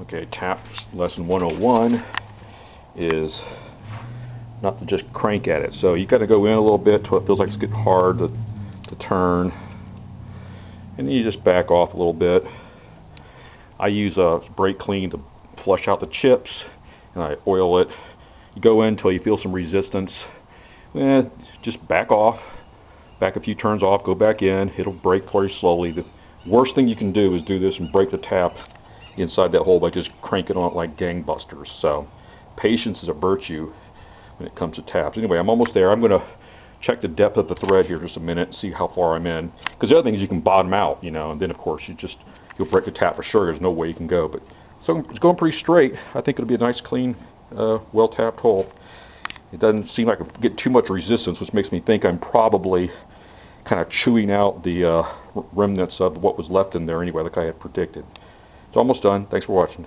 Okay, tap lesson 101 is not to just crank at it. So you got to go in a little bit till it feels like it's getting hard to turn, and then you just back off a little bit. I use a brake clean to flush out the chips, and I oil it. You go in until you feel some resistance. Just back off, back a few turns off, go back in. It'll break very slowly. The worst thing you can do is do this and break the tap inside that hole by just cranking on it like gangbusters. So patience is a virtue when it comes to taps. Anyway, I'm almost there. I'm going to check the depth of the thread here just a minute and see how far I'm in, because the other thing is you can bottom out, and then of course you'll break the tap for sure. There's no way you can go, but so it's going pretty straight. I think it'll be a nice, clean, well tapped hole. It doesn't seem like I get too much resistance, which makes me think I'm probably kind of chewing out the remnants of what was left in there anyway, like I had predicted. It's almost done. Thanks for watching.